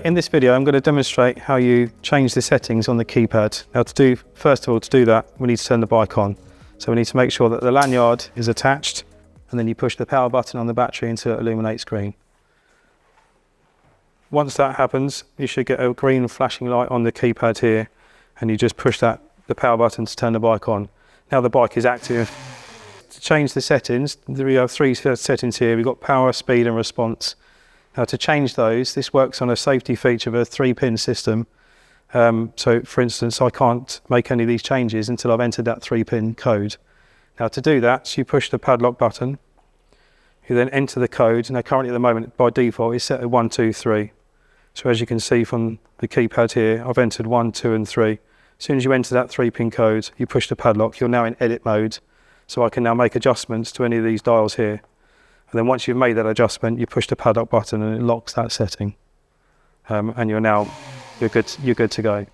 In this video, I'm going to demonstrate how you change the settings on the keypad. Now first of all, to do that, we need to turn the bike on. So we need to make sure that the lanyard is attached, and then you push the power button on the battery until it illuminates green. Once that happens, you should get a green flashing light on the keypad here, and you just push the power button to turn the bike on. Now the bike is active. To change the settings, we have three settings here. We've got power, speed and response. Now to change those, this works on a safety feature of a 3-pin system. So for instance, I can't make any of these changes until I've entered that 3-pin code. Now to do that, you push the padlock button, you then enter the code. Now currently at the moment, by default, it's set at 1, 2, 3. So as you can see from the keypad here, I've entered 1, 2 and 3. As soon as you enter that 3-pin code, you push the padlock, you're now in edit mode. So I can now make adjustments to any of these dials here. And then once you've made that adjustment, you push the padlock button and it locks that setting. And you're good to go.